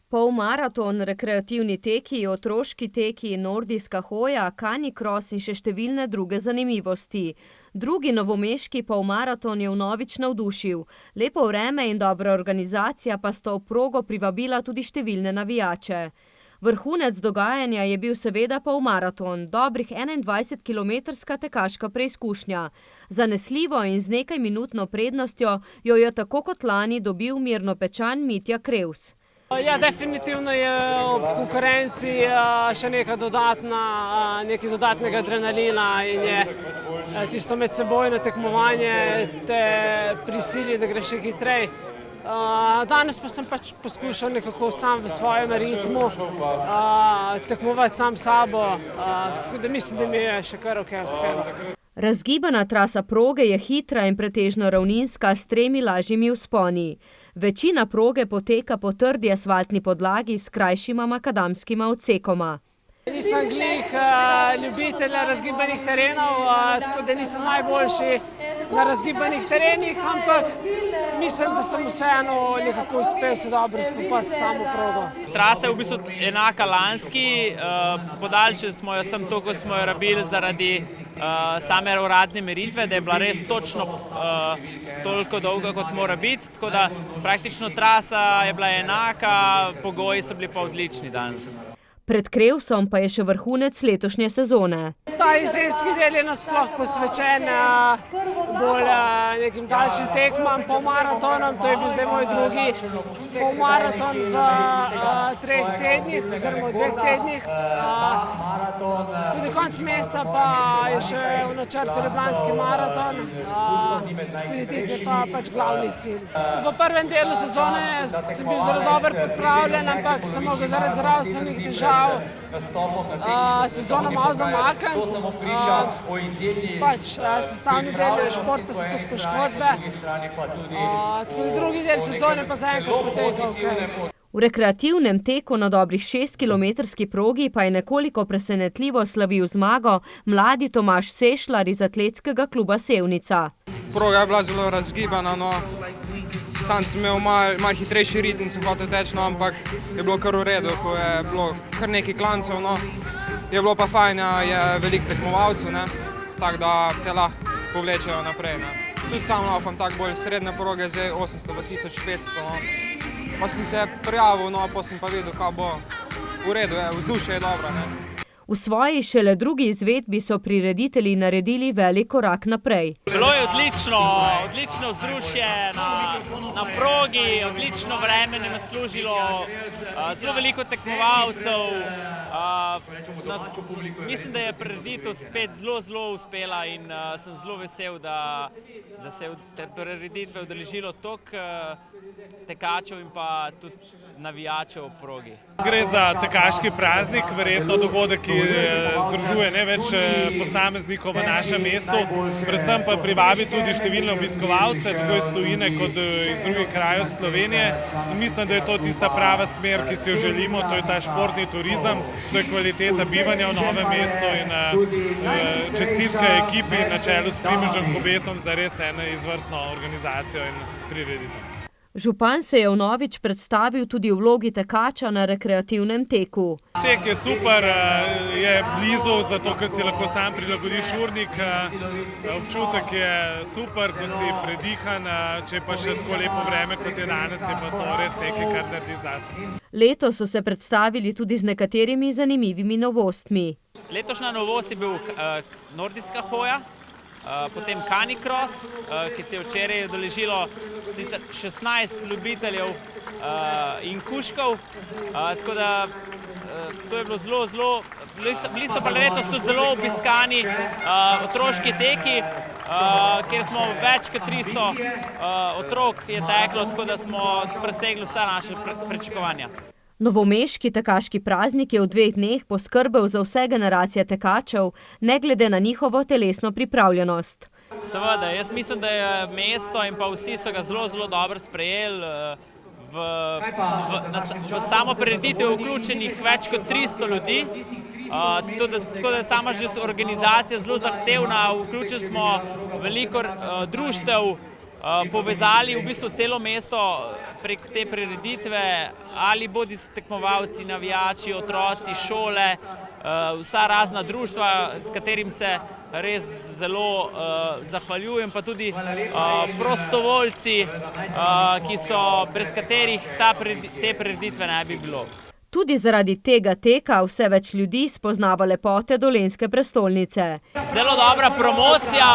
Polmaraton, rekreativni teki, otroški teki, nordijska hoja, canicross in še številne druge zanimivosti. Drugi novomeški polmaraton je vnovič navdušil. Lepo vreme in dobra organizacija pa sta v progo privabila tudi številne navijače. Vrhunec dogajanja je bil seveda polmaraton, dobrih 21-kilometrska tekaška preizkušnja. Zanesljivo in z nekaj minutno prednostjo jo je tako kot lani dobil Mirnopečan Mitja Krevs. Ja, definitivno je ob konkurenci še nekaj dodatnega adrenalina in je tisto medsebojno tekmovanje te prisili, da greš še hitreje. Danes pa sem poskušal nekako sam v svojem ritmu tekmovati sam s sabo, tako da mislim, da mi je še kar okej uspelo. Razgibana trasa proge je hitra in pretežno ravninska s 3 lažjimi vzponi. Večina proge poteka po trdi asfaltni podlagi s krajšima makadamskima odsekoma. Nisem glih ljubitelj razgibanih terenov, tako da nisem najboljši na razgibanih terenih, ampak mislim, da sem vseeno nekako uspel se dobro spopasti s samo progo. Trasa je v bistvu enaka lanski, podaljšali smo jo sem to, ko smo jo rabili zaradi same uradne meritve, da je bila res točno toliko dolga, kot mora biti, tako da praktično trasa je bila enaka, pogoji so bili pa odlični danes. Pred Krevsom pa je še vrhunec letošnje sezone. Ta jesenski del je nasploh posvečen bolj nekim daljšim tekmam, polmaratonom, to je bil zdaj moj drugi polmaraton v 3 tednih, oziroma v 2 tednih. Tudi konec meseca pa je še v načrtu ljubljanski maraton, tudi tisti je pa pač glavni cilj. V prvem delu sezone sem bil zelo dobro pripravljen, ampak sem mogel zaradi zdravstvenih težav sezono malo zamakniti. Sestavni del športa so tudi poškodbe. Tako da drugi del sezone pa zaenkrat poteka okej. V rekreativnem teku na dobrih 6-kilometrski progi pa je nekoliko presenetljivo slavil zmago mladi Tomaž Sešlar iz atletskega kluba Sevnica. Proga je bila zelo razgibana, sam sem imel malo hitrejši ritem, sem hotel teči, ampak je bilo kar v redu, ko je bilo kar nekaj klancev, je bilo pa fajn, je veliko tekmovalcev, tako da te lahko povlečejo naprej. Tudi sam laufam tako bolj srednje proge, zdaj 800 pa 1500, pa sem se prijavil, pa sem pa videl, kaj bo v redu, vzdušje je dobro. V svoji šele drugi izvedbi so prireditelji naredili velik korak naprej. Bilo je odlično vzdušje na progi, odlično vreme nam je služilo, zelo veliko tekmovalcev. Mislim, da je prireditev spet zelo uspela in sem zelo vesel, da se je te prireditve udeležilo toliko tekačev in pa tudi navijačev v progi. Gre za tekaški praznik, verjetno dogodek, ki združuje največ posameznikov v našem mestu, predvsem pa privabi tudi številne obiskovalce, tako iz tujine kot iz drugih krajev Slovenije. In mislim, da je to tista prava smer, ki si jo želimo, to je ta športni turizem, to je kvaliteta bivanja v Novem mestu in čestitke ekipi na čelu s Primožem Kobetom za res eno izvrstno organizacijo in prireditev. Župan se je vnovič predstavil tudi v vlogi tekača na rekreativnem teku. Tek je super, je blizu, zato ker si lahko sam prilagodiš urnik. Občutek je super, ko si predihan, če pa še tako lepo vreme, kot je danes, je pa to res nekaj, kar naredi zase. Letos so se predstavili tudi z nekaterimi zanimivimi novostmi. Letošnja novost je bil nordijska hoja, potem canicross, ki se je včeraj udeležilo 16 ljubiteljev in kužkov, tako da to je bilo bili so pa letos tudi zelo obiskani otroški teki, kjer smo več kot 300 otrok je teklo, tako da smo presegli vsa naše pričakovanja. Novomeški tekaški praznik je v 2 dneh poskrbel za vse generacije tekačev, ne glede na njihovo telesno pripravljenost. Seveda, jaz mislim, da je mesto in pa vsi so ga zelo dobro sprejeli. V samo prireditev vključenih več kot 300 ljudi, tako da je sama že organizacija zelo zahtevna, vključili smo veliko društev, povezali v bistvu celo mesto prek te prireditve, ali bodi so tekmovalci, navijači, otroci, šole, vsa razna društva, s katerim se res zelo zahvaljujem, pa tudi prostovoljci, brez katerih te prireditve ne bi bilo. Tudi zaradi tega teka vse več ljudi spoznava lepote dolenjske prestolnice. Zelo dobra promocija,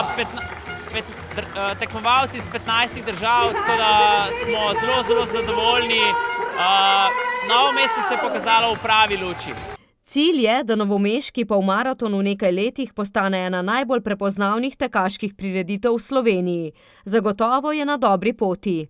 tekmovalci iz 15 držav, tako da smo zelo zadovoljni. Novo mesto se je pokazalo v pravi luči. Cilj je, da novomeški polmaraton v nekaj letih postane ena najbolj prepoznavnih tekaških prireditev v Sloveniji. Zagotovo je na dobri poti.